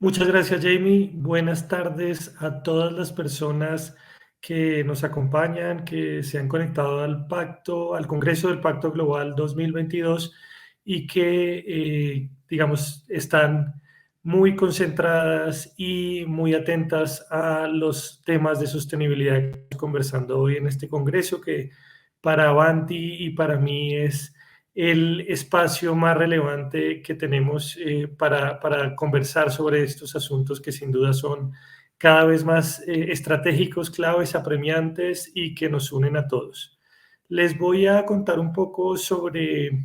Muchas gracias, Jamie. Buenas tardes a todas las personas que nos acompañan, que se han conectado al pacto, al Congreso del Pacto Global 2022 y que, digamos, están muy concentradas y muy atentas a los temas de sostenibilidad que estamos conversando hoy en este Congreso, que para Avanti y para mí es el espacio más relevante que tenemos para conversar sobre estos asuntos que sin duda son cada vez más estratégicos, claves, apremiantes y que nos unen a todos. Les voy a contar un poco sobre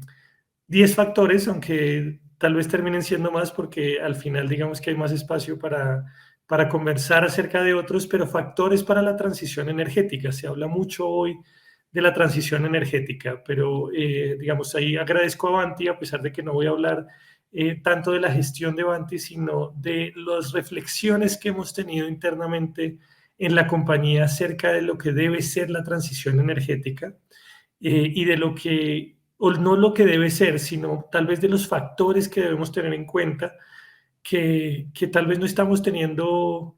10 factores, aunque tal vez terminen siendo más porque al final digamos que hay más espacio para conversar acerca de otros, pero factores para la transición energética. Se habla mucho hoy de la transición energética, pero digamos ahí agradezco a Avanti, a pesar de que no voy a hablar tanto de la gestión de Avanti, sino de las reflexiones que hemos tenido internamente en la compañía acerca de lo que debe ser la transición energética y de lo que, o no lo que debe ser, sino tal vez de los factores que debemos tener en cuenta que tal vez no estamos teniendo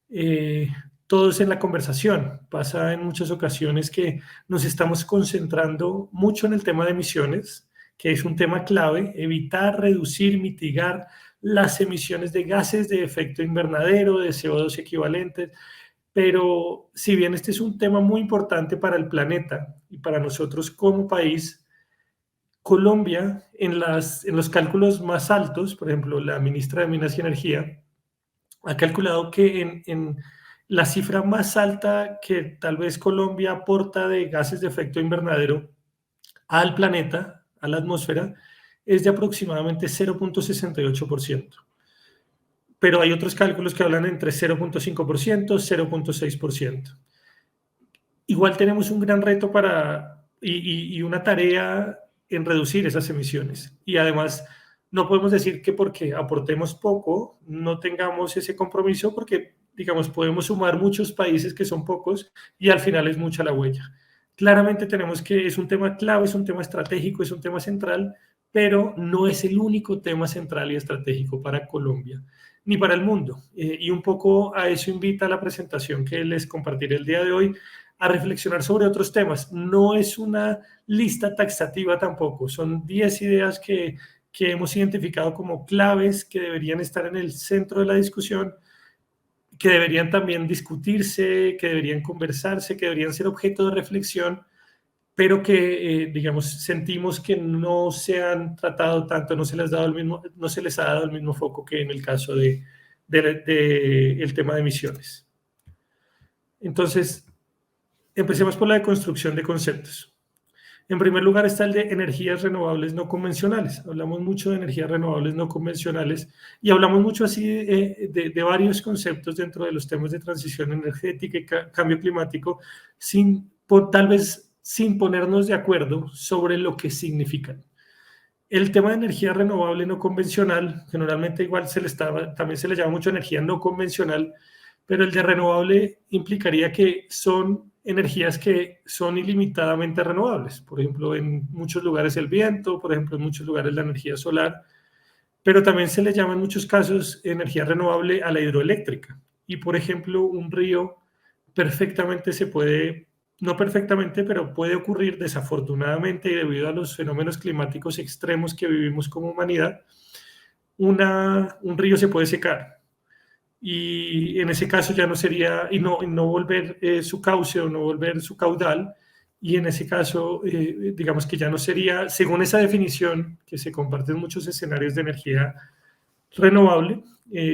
eh, todos en la conversación. Pasa en muchas ocasiones que nos estamos concentrando mucho en el tema de emisiones, que es un tema clave, evitar, reducir, mitigar las emisiones de gases de efecto invernadero, de CO2 equivalentes, pero si bien este es un tema muy importante para el planeta y para nosotros como país, Colombia en los cálculos más altos, por ejemplo, la ministra de Minas y Energía ha calculado que en la cifra más alta que tal vez Colombia aporta de gases de efecto invernadero al planeta, a la atmósfera, es de aproximadamente 0,68%. Pero hay otros cálculos que hablan entre 0,5%, 0,6%. Igual tenemos un gran reto y una tarea en reducir esas emisiones. Y además, no podemos decir que porque aportemos poco, no tengamos ese compromiso, porque, digamos, podemos sumar muchos países que son pocos y al final es mucha la huella. Claramente tenemos que, es un tema clave, es un tema estratégico, es un tema central, pero no es el único tema central y estratégico para Colombia ni para el mundo. Y un poco a eso invita la presentación que les compartiré el día de hoy, a reflexionar sobre otros temas. No es una lista taxativa tampoco, son 10 ideas que hemos identificado como claves que deberían estar en el centro de la discusión, que deberían también discutirse, que deberían conversarse, que deberían ser objeto de reflexión, pero que, digamos, sentimos que no se han tratado tanto, no se les ha dado el mismo foco que en el caso el tema de emisiones. Entonces, empecemos por la deconstrucción de conceptos. En primer lugar está el de energías renovables no convencionales. Hablamos mucho de energías renovables no convencionales y hablamos mucho así de varios conceptos dentro de los temas de transición energética y cambio climático, tal vez sin ponernos de acuerdo sobre lo que significan. El tema de energía renovable no convencional, generalmente igual también se le llama mucho energía no convencional, pero el de renovable implicaría que son energías que son ilimitadamente renovables. Por ejemplo, en muchos lugares el viento, por ejemplo, en muchos lugares la energía solar, pero también se le llama en muchos casos energía renovable a la hidroeléctrica. Y, por ejemplo, un río perfectamente se puede, no perfectamente, pero puede ocurrir desafortunadamente y debido a los fenómenos climáticos extremos que vivimos como humanidad, un río se puede secar y en ese caso ya no sería, y no volver su cauce o no volver su caudal, y en ese caso, digamos que ya no sería, según esa definición que se comparte en muchos escenarios de energía renovable,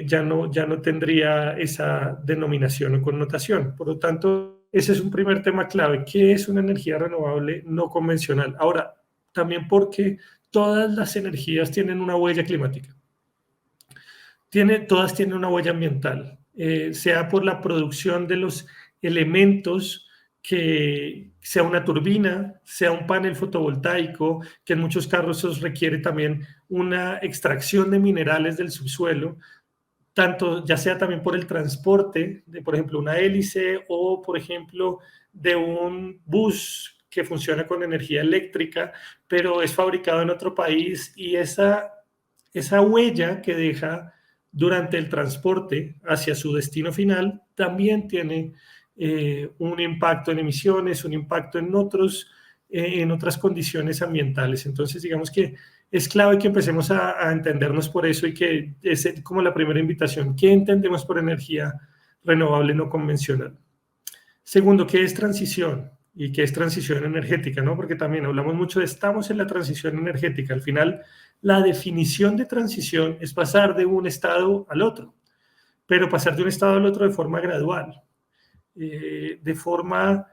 ya no tendría esa denominación o connotación. Por lo tanto, ese es un primer tema clave. ¿Qué es una energía renovable no convencional? Ahora, también porque todas las energías tienen una huella climática. Todas tienen una huella ambiental, sea por la producción de los elementos, que sea una turbina, sea un panel fotovoltaico, que en muchos casos requiere también una extracción de minerales del subsuelo, tanto ya sea también por el transporte de, por ejemplo, una hélice o, por ejemplo, de un bus que funciona con energía eléctrica, pero es fabricado en otro país y esa huella que deja durante el transporte hacia su destino final también tiene un impacto en emisiones, un impacto en otras condiciones ambientales. Entonces, digamos que es clave que empecemos a entendernos por eso y que es como la primera invitación. ¿Qué entendemos por energía renovable no convencional? Segundo, ¿qué es transición? ¿Y qué es transición energética? ¿No? Porque también hablamos mucho de estamos en la transición energética. Al final, la definición de transición es pasar de un estado al otro, pero pasar de un estado al otro de forma gradual, de forma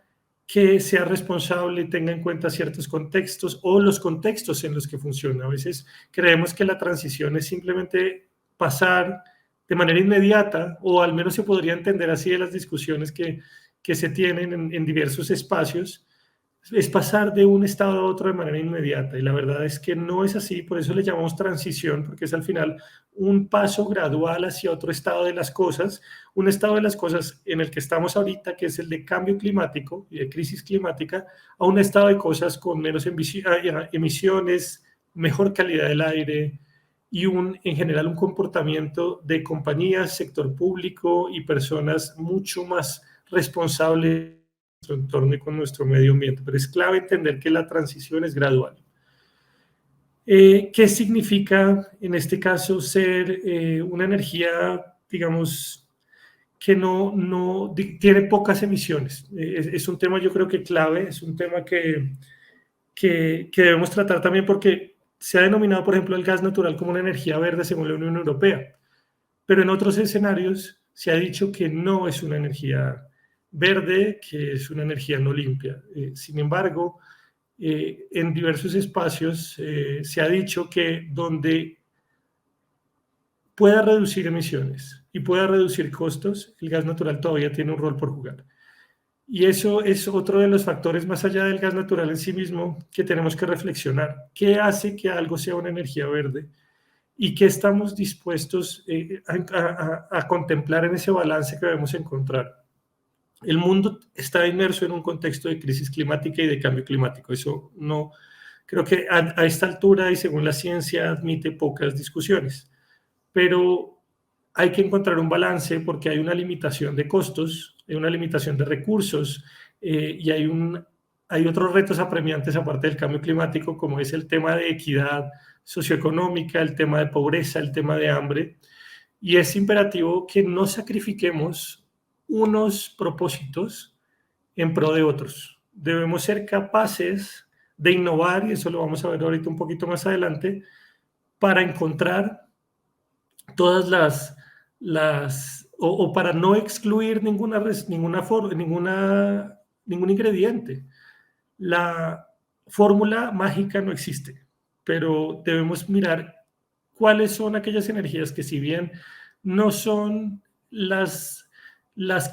que sea responsable y tenga en cuenta ciertos contextos o los contextos en los que funciona. A veces creemos que la transición es simplemente pasar de manera inmediata, o al menos se podría entender así de las discusiones que se tienen en diversos espacios, es pasar de un estado a otro de manera inmediata. Y la verdad es que no es así, por eso le llamamos transición, porque es al final un paso gradual hacia otro estado de las cosas, un estado de las cosas en el que estamos ahorita, que es el de cambio climático y de crisis climática, a un estado de cosas con menos emisiones, mejor calidad del aire y en general un comportamiento de compañías, sector público y personas mucho más responsables nuestro entorno y con nuestro medio ambiente, pero es clave entender que la transición es gradual. ¿Qué significa en este caso ser una energía, digamos, que tiene pocas emisiones? Es un tema yo creo que clave, es un tema que debemos tratar también porque se ha denominado, por ejemplo, el gas natural como una energía verde según la Unión Europea, pero en otros escenarios se ha dicho que no es una energía verde, que es una energía no limpia. Sin embargo, en diversos espacios se ha dicho que donde pueda reducir emisiones y pueda reducir costos, el gas natural todavía tiene un rol por jugar. Y eso es otro de los factores más allá del gas natural en sí mismo que tenemos que reflexionar. ¿Qué hace que algo sea una energía verde? ¿Y qué estamos dispuestos a contemplar en ese balance que debemos encontrar? El mundo está inmerso en un contexto de crisis climática y de cambio climático. Eso no, creo que a esta altura y según la ciencia admite pocas discusiones, pero hay que encontrar un balance porque hay una limitación de costos, hay una limitación de recursos y hay otros retos apremiantes aparte del cambio climático, como es el tema de equidad socioeconómica, el tema de pobreza, el tema de hambre, y es imperativo que no sacrifiquemos unos propósitos en pro de otros. Debemos ser capaces de innovar, y eso lo vamos a ver ahorita un poquito más adelante, para encontrar todas o para no excluir ningún ingrediente. La fórmula mágica no existe, pero debemos mirar cuáles son aquellas energías que si bien no son las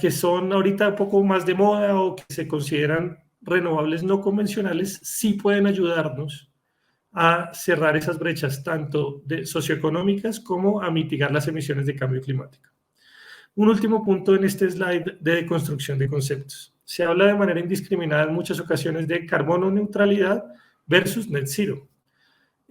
que son ahorita un poco más de moda o que se consideran renovables no convencionales, sí pueden ayudarnos a cerrar esas brechas tanto socioeconómicas como a mitigar las emisiones de cambio climático. Un último punto en este slide de construcción de conceptos. Se habla de manera indiscriminada en muchas ocasiones de carbono neutralidad versus net zero.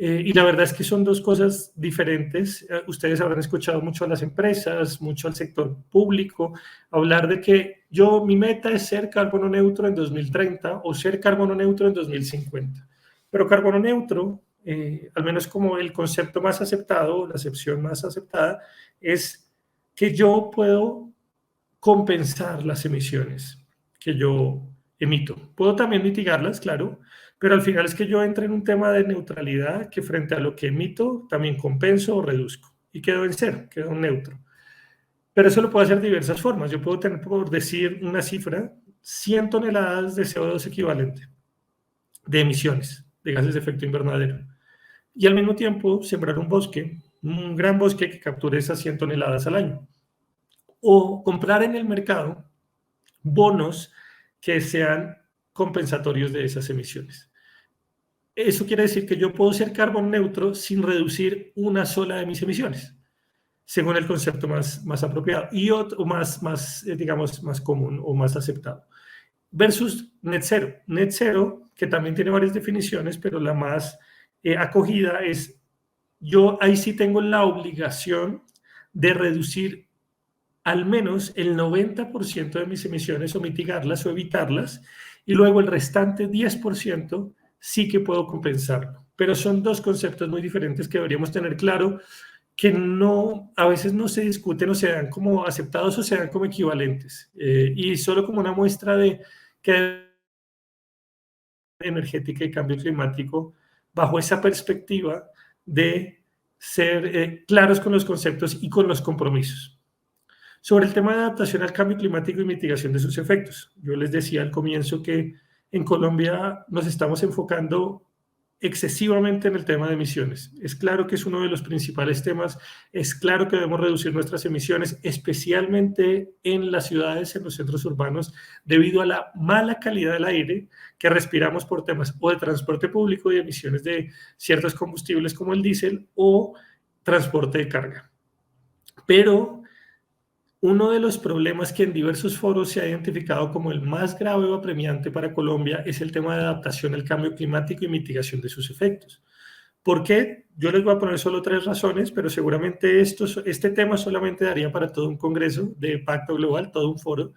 Y la verdad es que son dos cosas diferentes. Ustedes habrán escuchado mucho a las empresas, mucho al sector público, hablar de que mi meta es ser carbono neutro en 2030 o ser carbono neutro en 2050. Pero carbono neutro, al menos como el concepto más aceptado, la acepción más aceptada, es que yo puedo compensar las emisiones que yo emito. Puedo también mitigarlas, claro, pero al final es que yo entre en un tema de neutralidad que frente a lo que emito también compenso o reduzco y quedo en cero, quedo en neutro. Pero eso lo puedo hacer de diversas formas. Yo puedo tener, por decir una cifra, 100 toneladas de CO2 equivalente de emisiones de gases de efecto invernadero y al mismo tiempo sembrar un bosque, un gran bosque que capture esas 100 toneladas al año. O comprar en el mercado bonos que sean compensatorios de esas emisiones. Eso quiere decir que yo puedo ser carbono neutro sin reducir una sola de mis emisiones, según el concepto más apropiado y otro digamos, más común o más aceptado. Versus net zero. Net zero, que también tiene varias definiciones, pero la más acogida es, yo ahí sí tengo la obligación de reducir al menos el 90% de mis emisiones o mitigarlas o evitarlas, y luego el restante 10% sí que puedo compensarlo. Pero son dos conceptos muy diferentes que deberíamos tener claro, que no, a veces no se discuten o se dan como aceptados o se dan como equivalentes. Y solo como una muestra de que energética y cambio climático, bajo esa perspectiva de ser claros con los conceptos y con los compromisos. Sobre el tema de adaptación al cambio climático y mitigación de sus efectos, yo les decía al comienzo que en Colombia nos estamos enfocando excesivamente en el tema de emisiones. Es claro que es uno de los principales temas, es claro que debemos reducir nuestras emisiones, especialmente en las ciudades, en los centros urbanos, debido a la mala calidad del aire que respiramos por temas o de transporte público y emisiones de ciertos combustibles como el diésel o transporte de carga. Pero uno de los problemas que en diversos foros se ha identificado como el más grave o apremiante para Colombia es el tema de adaptación al cambio climático y mitigación de sus efectos. ¿Por qué? Yo les voy a poner solo 3 razones, pero seguramente este tema solamente daría para todo un congreso de Pacto Global, todo un foro.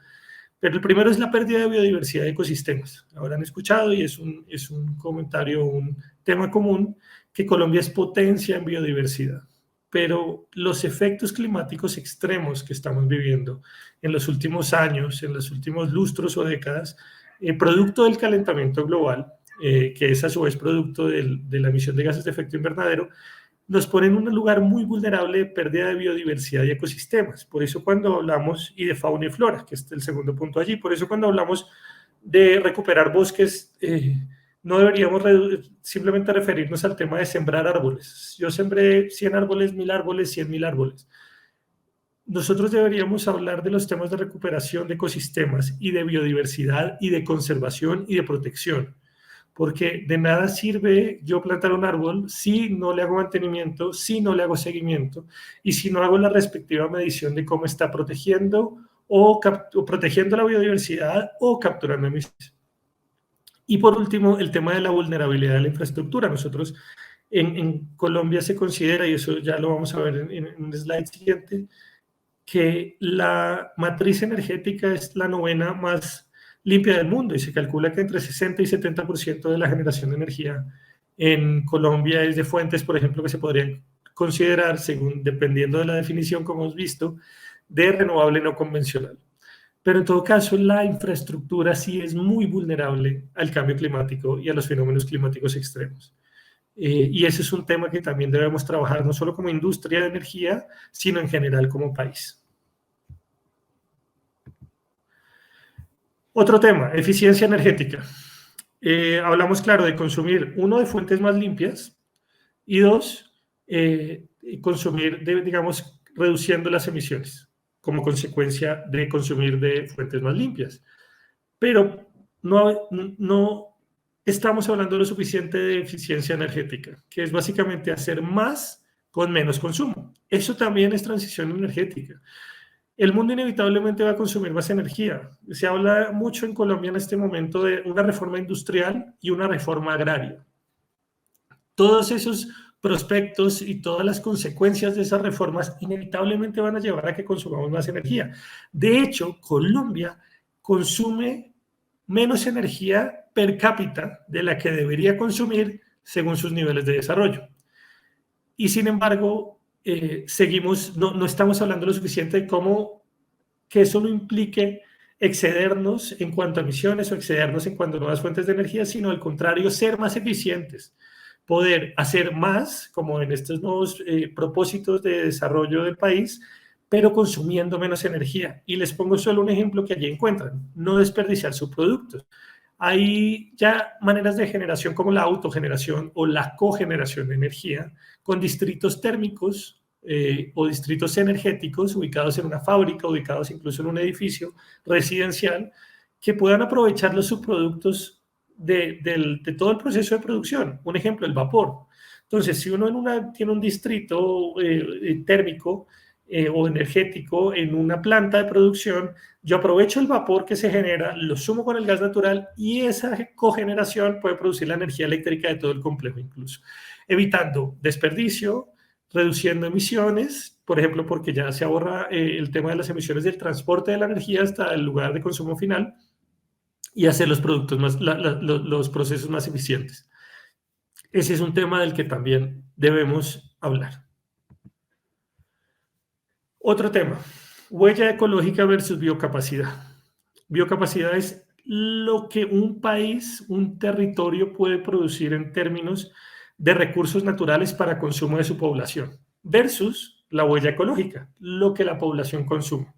Pero el primero es la pérdida de biodiversidad de ecosistemas. Habrán escuchado y es un comentario, un tema común, que Colombia es potencia en biodiversidad. Pero los efectos climáticos extremos que estamos viviendo en los últimos años, en los últimos lustros o décadas, producto del calentamiento global, que es a su vez producto de la emisión de gases de efecto invernadero, nos pone en un lugar muy vulnerable de pérdida de biodiversidad y ecosistemas. Por eso cuando hablamos, y de fauna y flora, que es el segundo punto allí, por eso cuando hablamos de recuperar bosques, no deberíamos simplemente referirnos al tema de sembrar árboles. Yo sembré 100 árboles, 1000 árboles, 100.000 árboles. Nosotros deberíamos hablar de los temas de recuperación de ecosistemas y de biodiversidad y de conservación y de protección, porque de nada sirve yo plantar un árbol si no le hago mantenimiento, si no le hago seguimiento y si no hago la respectiva medición de cómo está protegiendo o protegiendo la biodiversidad o capturando emisiones. Y por último, el tema de la vulnerabilidad de la infraestructura. Nosotros en Colombia se considera, y eso ya lo vamos a ver en un slide siguiente, que la matriz energética es la novena más limpia del mundo y se calcula que entre 60 y 70% de la generación de energía en Colombia es de fuentes, por ejemplo, que se podrían considerar, según dependiendo de la definición, como hemos visto, de renovable no convencional. Pero en todo caso, la infraestructura sí es muy vulnerable al cambio climático y a los fenómenos climáticos extremos. Y ese es un tema que también debemos trabajar, no solo como industria de energía, sino en general como país. Otro tema, eficiencia energética. Hablamos, claro, de consumir, uno, de fuentes más limpias y dos, consumir, digamos, reduciendo las emisiones como consecuencia de consumir de fuentes más limpias. Pero no estamos hablando lo suficiente de eficiencia energética, que es básicamente hacer más con menos consumo. Eso también es transición energética. El mundo inevitablemente va a consumir más energía. Se habla mucho en Colombia en este momento de una reforma industrial y una reforma agraria. Todos esos prospectos y todas las consecuencias de esas reformas inevitablemente van a llevar a que consumamos más energía. De hecho, Colombia consume menos energía per cápita de la que debería consumir según sus niveles de desarrollo. Y sin embargo, seguimos, no estamos hablando lo suficiente de cómo que eso no implique excedernos en cuanto a emisiones o excedernos en cuanto a nuevas fuentes de energía, sino al contrario, ser más eficientes, poder hacer más, como en estos nuevos propósitos de desarrollo del país, pero consumiendo menos energía. Y les pongo solo un ejemplo que allí encuentran, no desperdiciar sus productos. Hay ya maneras de generación como la autogeneración o la cogeneración de energía con distritos térmicos o distritos energéticos ubicados en una fábrica, ubicados incluso en un edificio residencial, que puedan aprovechar los subproductos de todo el proceso de producción. Un ejemplo, el vapor. Entonces, si uno tiene un distrito térmico o energético en una planta de producción, yo aprovecho el vapor que se genera, lo sumo con el gas natural y esa cogeneración puede producir la energía eléctrica de todo el complejo incluso, evitando desperdicio, reduciendo emisiones, por ejemplo, porque ya se ahorra el tema de las emisiones del transporte de la energía hasta el lugar de consumo final y hacer los productos los procesos más eficientes. Ese es un tema del que también debemos hablar. Otro tema, huella ecológica versus biocapacidad. Biocapacidad es lo que un país, un territorio puede producir en términos de recursos naturales para consumo de su población, versus la huella ecológica, lo que la población consume.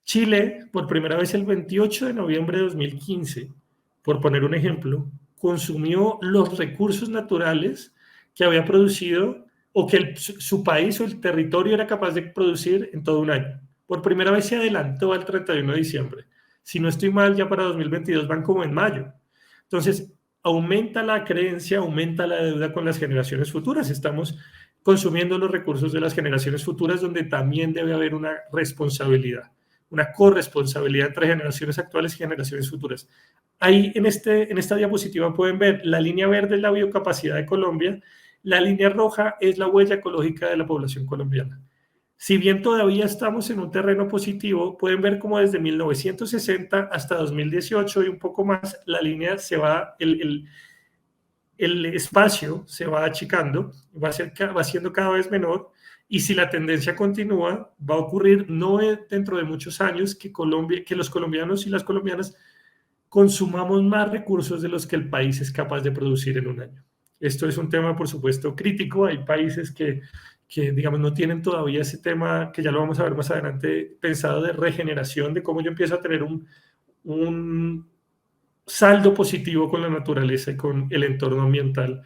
Chile, por primera vez el 28 de noviembre de 2015, por poner un ejemplo, consumió los recursos naturales que había producido o que su país o el territorio era capaz de producir en todo un año. Por primera vez se adelantó al 31 de diciembre. Si no estoy mal, ya para 2022 van como en mayo. Entonces, aumenta la creencia, aumenta la deuda con las generaciones futuras. Estamos consumiendo los recursos de las generaciones futuras, donde también debe haber una responsabilidad, una corresponsabilidad entre generaciones actuales y generaciones futuras. Ahí en esta diapositiva pueden ver la línea verde es la biocapacidad de Colombia, la línea roja es la huella ecológica de la población colombiana. Si bien todavía estamos en un terreno positivo, pueden ver cómo desde 1960 hasta 2018 y un poco más, la línea se va, el espacio se va achicando, va siendo cada vez menor, y si la tendencia continúa, va a ocurrir no dentro de muchos años que los colombianos y las colombianas consumamos más recursos de los que el país es capaz de producir en un año. Esto es un tema, por supuesto, crítico. Hay países que, digamos, no tienen todavía ese tema, que ya lo vamos a ver más adelante, pensado de regeneración, de cómo yo empiezo a tener un saldo positivo con la naturaleza y con el entorno ambiental.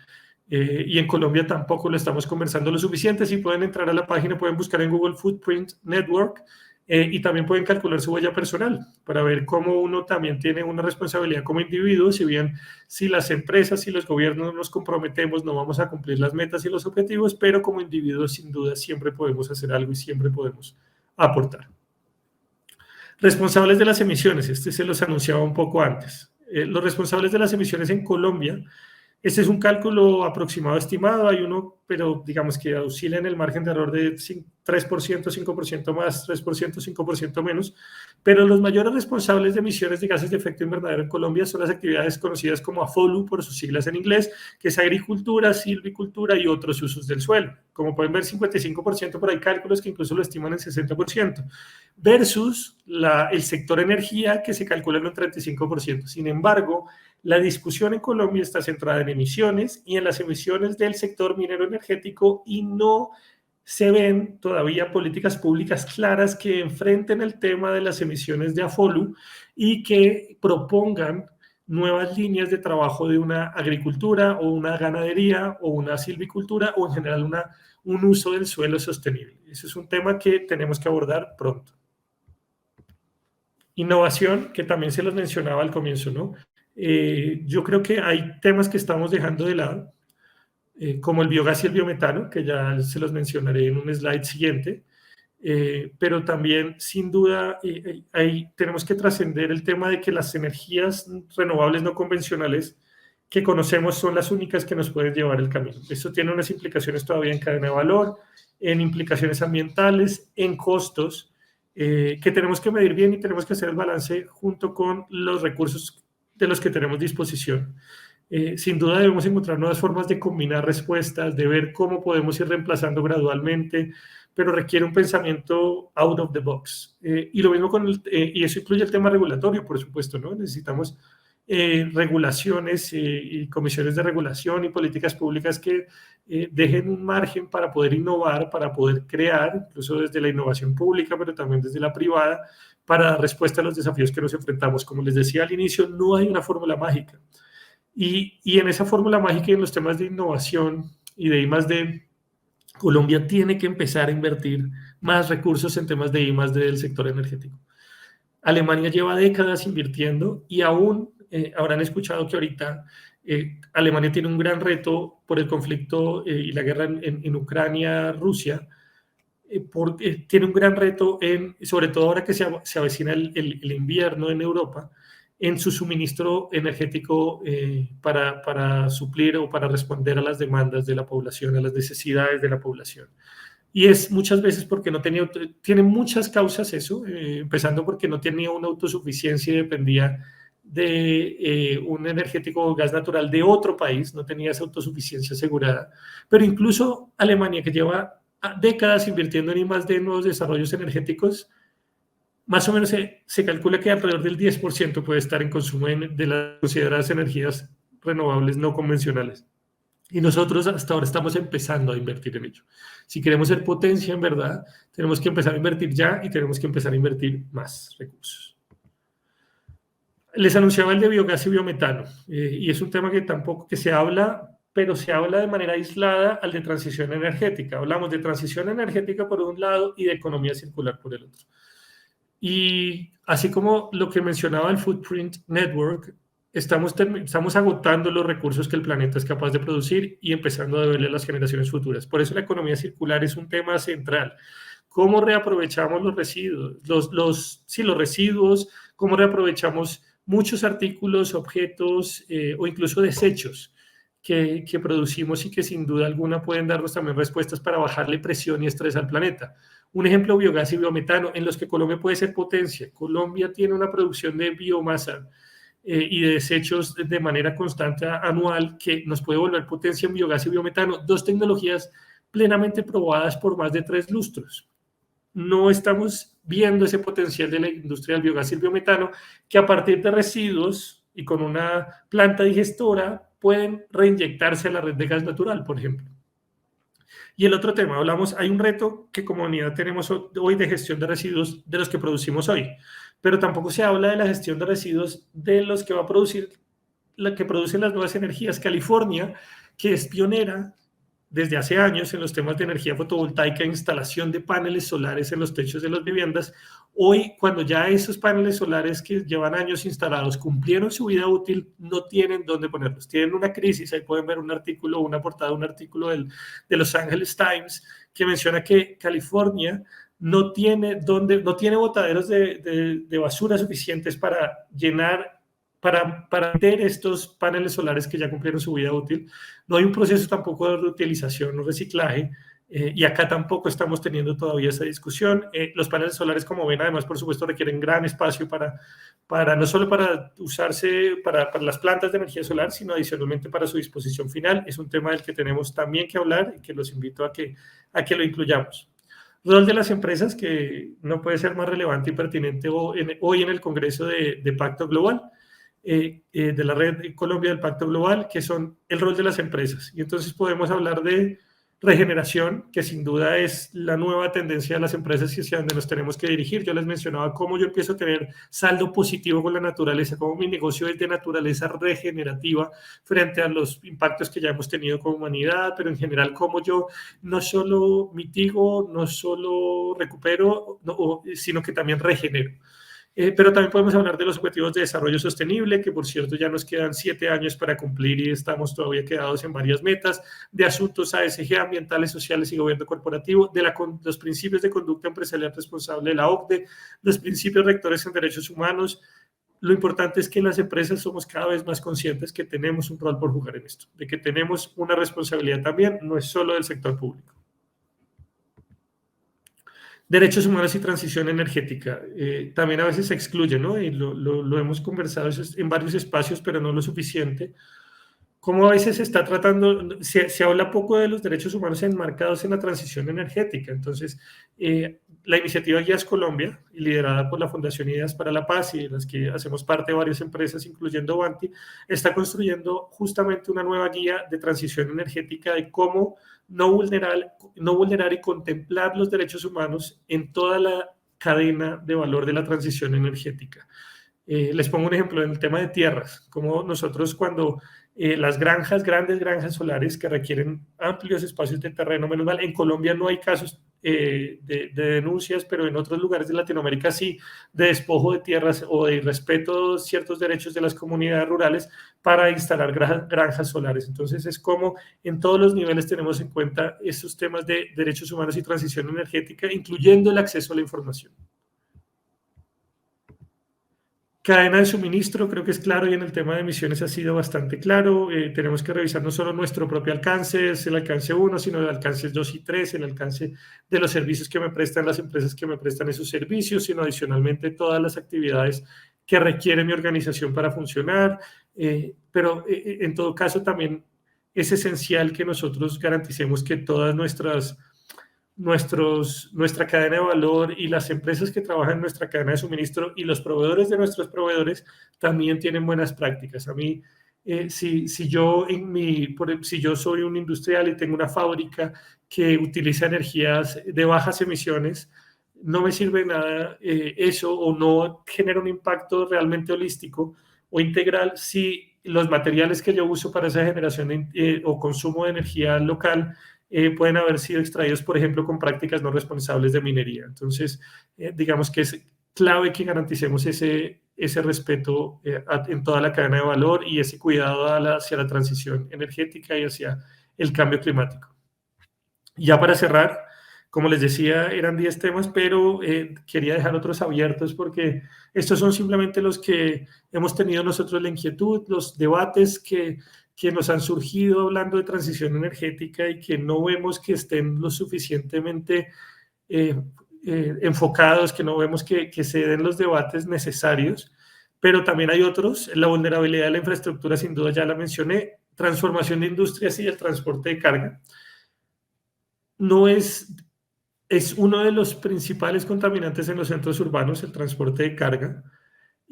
Y en Colombia tampoco lo estamos conversando lo suficiente. Si pueden entrar a la página, pueden buscar en Google Footprint Network y también pueden calcular su huella personal para ver cómo uno también tiene una responsabilidad como individuo. Si bien si las empresas y los gobiernos nos comprometemos, no vamos a cumplir las metas y los objetivos, pero como individuos sin duda siempre podemos hacer algo y siempre podemos aportar. Responsables de las emisiones, este se los anunciaba un poco antes. Los responsables de las emisiones en Colombia, este es un cálculo aproximado estimado, hay uno, pero digamos que oscila en el margen de error de 3%, 5% más, 3%, 5% menos, pero los mayores responsables de emisiones de gases de efecto invernadero en Colombia son las actividades conocidas como AFOLU, por sus siglas en inglés, que es agricultura, silvicultura y otros usos del suelo. Como pueden ver, 55%, pero hay cálculos que incluso lo estiman en 60%, versus el sector energía, que se calcula en un 35%. Sin embargo, la discusión en Colombia está centrada en emisiones y en las emisiones del sector minero energético y no se ven todavía políticas públicas claras que enfrenten el tema de las emisiones de AFOLU y que propongan nuevas líneas de trabajo de una agricultura o una ganadería o una silvicultura o en general un uso del suelo sostenible. Ese es un tema que tenemos que abordar pronto. Innovación, que también se los mencionaba al comienzo, ¿no? Yo creo que hay temas que estamos dejando de lado, como el biogás y el biometano, que ya se los mencionaré en un slide siguiente, pero también, sin duda, tenemos que trascender el tema de que las energías renovables no convencionales que conocemos son las únicas que nos pueden llevar el camino. Esto tiene unas implicaciones todavía en cadena de valor, en implicaciones ambientales, en costos, que tenemos que medir bien y tenemos que hacer el balance junto con los recursos de los que tenemos disposición. Sin duda debemos encontrar nuevas formas de combinar respuestas, de ver cómo podemos ir reemplazando gradualmente, pero requiere un pensamiento out of the box. Y lo mismo y eso incluye el tema regulatorio, por supuesto, ¿no? Necesitamos regulaciones y comisiones de regulación y políticas públicas que dejen un margen para poder innovar, para poder crear, incluso desde la innovación pública, pero también desde la privada, para dar respuesta a los desafíos que nos enfrentamos. Como les decía al inicio, no hay una fórmula mágica. Y en esa fórmula mágica y en los temas de innovación y de I+D, Colombia tiene que empezar a invertir más recursos en temas de I+D del sector energético. Alemania lleva décadas invirtiendo y aún habrán escuchado que ahorita Alemania tiene un gran reto por el conflicto y la guerra en Ucrania-Rusia. Tiene un gran reto, sobre todo ahora que se avecina el invierno en Europa, en su suministro energético para suplir o para responder a las demandas de la población, a las necesidades de la población. Y es muchas veces porque no tenía, tiene muchas causas eso, empezando porque no tenía una autosuficiencia y dependía de un energético o gas natural de otro país, no tenía esa autosuficiencia asegurada. Pero incluso Alemania, que lleva décadas invirtiendo en I+D nuevos desarrollos energéticos, más o menos se calcula que alrededor del 10% puede estar en consumo de las consideradas energías renovables no convencionales. Y nosotros hasta ahora estamos empezando a invertir en ello. Si queremos ser potencia en verdad, tenemos que empezar a invertir ya y tenemos que empezar a invertir más recursos. Les anunciaba el de biogás y biometano, y es un tema que tampoco que se habla, pero se habla de manera aislada al de transición energética. Hablamos de transición energética por un lado y de economía circular por el otro. Y así como lo que mencionaba el Footprint Network, estamos agotando los recursos que el planeta es capaz de producir y empezando a deberle a las generaciones futuras. Por eso la economía circular es un tema central. ¿Cómo reaprovechamos los residuos? Los residuos, cómo reaprovechamos muchos artículos, objetos o incluso desechos que producimos y que sin duda alguna pueden darnos también respuestas para bajarle presión y estrés al planeta. Un ejemplo, biogás y biometano, en los que Colombia puede ser potencia. Colombia tiene una producción de biomasa y de desechos de manera constante anual que nos puede volver potencia en biogás y biometano, dos tecnologías plenamente probadas por más de 3 lustros. No estamos viendo ese potencial de la industria del biogás y el biometano, que a partir de residuos y con una planta digestora pueden reinyectarse a la red de gas natural, por ejemplo. Y el otro tema, hay un reto que como unidad tenemos hoy de gestión de residuos de los que producimos hoy, pero tampoco se habla de la gestión de residuos de los que va a producir, la que producen las nuevas energías. California, que es pionera desde hace años en los temas de energía fotovoltaica, instalación de paneles solares en los techos de las viviendas. Hoy, cuando ya esos paneles solares que llevan años instalados cumplieron su vida útil, no tienen dónde ponerlos. Tienen una crisis. Ahí pueden ver un artículo, una portada de un artículo de Los Angeles Times que menciona que California no tiene botaderos de basura suficientes para llenar, para meter estos paneles solares que ya cumplieron su vida útil. No hay un proceso tampoco de reutilización o reciclaje, y acá tampoco estamos teniendo todavía esa discusión. Los paneles solares, como ven, además, por supuesto, requieren gran espacio para no solo para usarse para las plantas de energía solar, sino adicionalmente para su disposición final. Es un tema del que tenemos también que hablar y que los invito a que lo incluyamos. Rol de las empresas, que no puede ser más relevante y pertinente hoy en el Congreso de Pacto Global. De la Red Colombia del Pacto Global, que son el rol de las empresas. Y entonces podemos hablar de regeneración, que sin duda es la nueva tendencia de las empresas y hacia donde nos tenemos que dirigir. Yo les mencionaba cómo yo empiezo a tener saldo positivo con la naturaleza, cómo mi negocio es de naturaleza regenerativa frente a los impactos que ya hemos tenido como humanidad, pero en general cómo yo no solo mitigo, no solo recupero, sino que también regenero. Pero también podemos hablar de los objetivos de desarrollo sostenible, que por cierto ya nos quedan 7 años para cumplir y estamos todavía quedados en varias metas, de asuntos ASG, ambientales, sociales y gobierno corporativo, de los principios de conducta empresarial responsable de la OCDE, los principios rectores en derechos humanos. Lo importante es que las empresas somos cada vez más conscientes que tenemos un rol por jugar en esto, de que tenemos una responsabilidad también, no es solo del sector público. Derechos humanos y transición energética. También a veces se excluye, ¿no? Y lo hemos conversado en varios espacios, pero no lo suficiente. Cómo a veces se está tratando, se habla poco de los derechos humanos enmarcados en la transición energética. Entonces, la iniciativa Guías Colombia, liderada por la Fundación Ideas para la Paz y de las que hacemos parte de varias empresas, incluyendo Vanti, está construyendo justamente una nueva guía de transición energética de cómo no vulnerar y contemplar los derechos humanos en toda la cadena de valor de la transición energética. Les pongo un ejemplo en el tema de tierras, como nosotros cuando las grandes granjas solares que requieren amplios espacios de terreno, menos mal, en Colombia no hay casos de denuncias, pero en otros lugares de Latinoamérica sí, de despojo de tierras o de irrespeto de ciertos derechos de las comunidades rurales para instalar granjas solares. Entonces es como en todos los niveles tenemos en cuenta estos temas de derechos humanos y transición energética, incluyendo el acceso a la información. Cadena de suministro, creo que es claro, y en el tema de emisiones ha sido bastante claro. Tenemos que revisar no solo nuestro propio alcance, es el alcance 1, sino el alcance 2 y 3, el alcance de los servicios que me prestan las empresas que me prestan esos servicios, sino adicionalmente todas las actividades que requiere mi organización para funcionar. Pero en todo caso también es esencial que nosotros garanticemos que todas nuestra cadena de valor y las empresas que trabajan en nuestra cadena de suministro y los proveedores de nuestros proveedores también tienen buenas prácticas. A mí, si yo soy un industrial y tengo una fábrica que utiliza energías de bajas emisiones, no me sirve de nada eso, o no genera un impacto realmente holístico o integral si los materiales que yo uso para esa generación o consumo de energía local pueden haber sido extraídos, por ejemplo, con prácticas no responsables de minería. Entonces, digamos que es clave que garanticemos ese respeto en toda la cadena de valor y ese cuidado hacia la transición energética y hacia el cambio climático. Ya para cerrar, como les decía, eran 10 temas, pero quería dejar otros abiertos porque estos son simplemente los que hemos tenido nosotros la inquietud, los debates que nos han surgido hablando de transición energética y que no vemos que estén lo suficientemente enfocados, que no vemos que se den los debates necesarios, pero también hay otros. La vulnerabilidad de la infraestructura, sin duda ya la mencioné, transformación de industrias y el transporte de carga. No es uno de los principales contaminantes en los centros urbanos, el transporte de carga,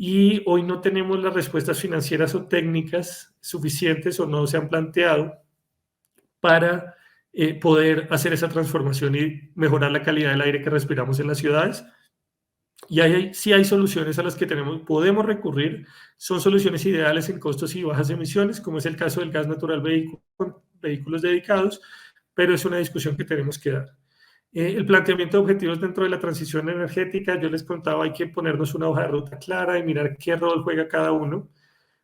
y hoy no tenemos las respuestas financieras o técnicas suficientes o no se han planteado para poder hacer esa transformación y mejorar la calidad del aire que respiramos en las ciudades. Y sí hay soluciones a las que podemos recurrir, son soluciones ideales en costos y bajas emisiones, como es el caso del gas natural con vehículos dedicados, pero es una discusión que tenemos que dar. El planteamiento de objetivos dentro de la transición energética, yo les contaba, hay que ponernos una hoja de ruta clara y mirar qué rol juega cada uno.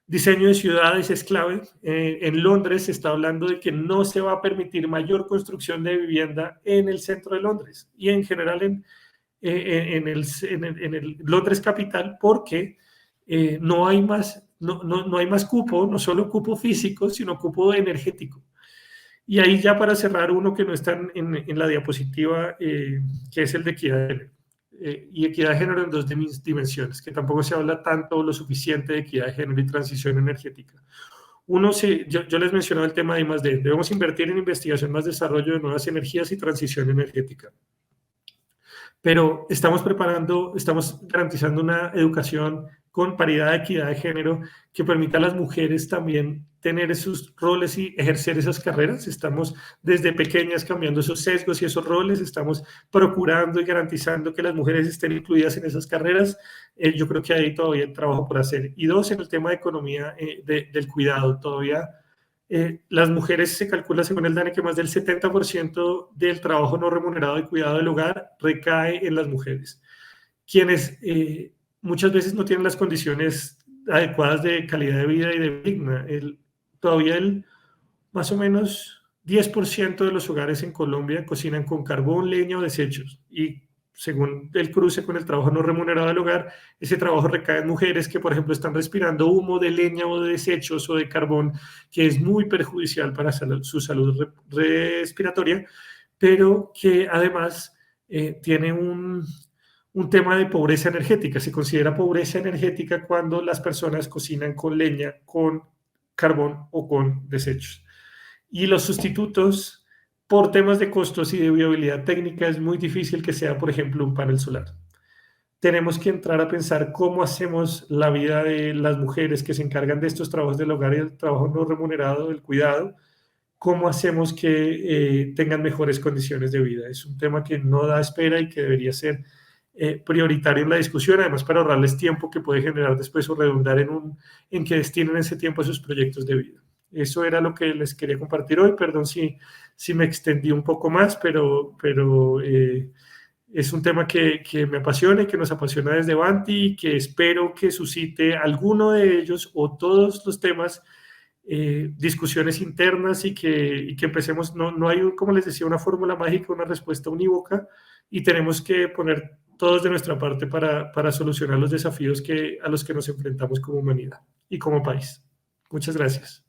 Diseño de ciudades es clave. En Londres se está hablando de que no se va a permitir mayor construcción de vivienda en el centro de Londres y en general en el Londres capital porque no hay más, no hay más cupo, no solo cupo físico, sino cupo energético. Y ahí ya para cerrar uno que no está en la diapositiva, que es el de equidad de género. Y equidad de género en dos dimensiones, que tampoco se habla tanto o lo suficiente de equidad de género y transición energética. Yo les mencionaba el tema de I+D. Debemos invertir en investigación más desarrollo de nuevas energías y transición energética. Pero estamos garantizando una educación con paridad de equidad de género que permita a las mujeres también tener esos roles y ejercer esas carreras. Estamos desde pequeñas cambiando esos sesgos y esos roles, estamos procurando y garantizando que las mujeres estén incluidas en esas carreras. Yo creo que hay todavía trabajo por hacer. Y dos, en el tema de economía del cuidado, todavía las mujeres se calcula según el DANE que más del 70% del trabajo no remunerado y cuidado del hogar recae en las mujeres, quienes muchas veces no tienen las condiciones adecuadas de calidad de vida y de digna. Todavía más o menos 10% de los hogares en Colombia cocinan con carbón, leña o desechos y según el cruce con el trabajo no remunerado del hogar, ese trabajo recae en mujeres que, por ejemplo, están respirando humo de leña o de desechos o de carbón, que es muy perjudicial para su salud respiratoria, pero que además tiene un tema de pobreza energética. Se considera pobreza energética cuando las personas cocinan con leña, con carbón o con desechos. Y los sustitutos, por temas de costos y de viabilidad técnica, es muy difícil que sea, por ejemplo, un panel solar. Tenemos que entrar a pensar cómo hacemos la vida de las mujeres que se encargan de estos trabajos del hogar y el trabajo no remunerado, del cuidado, cómo hacemos que tengan mejores condiciones de vida. Es un tema que no da espera y que debería ser prioritario en la discusión, además para ahorrarles tiempo que puede generar después o redundar en que destinen ese tiempo a sus proyectos de vida. Eso era lo que les quería compartir hoy. Perdón si me extendí un poco más, pero es un tema que me apasiona y que nos apasiona desde Vanti y que espero que suscite alguno de ellos o todos los temas discusiones internas y que empecemos. No, no hay, como les decía, una fórmula mágica, una respuesta unívoca, y tenemos que poner todos de nuestra parte para solucionar los desafíos a los que nos enfrentamos como humanidad y como país. Muchas gracias.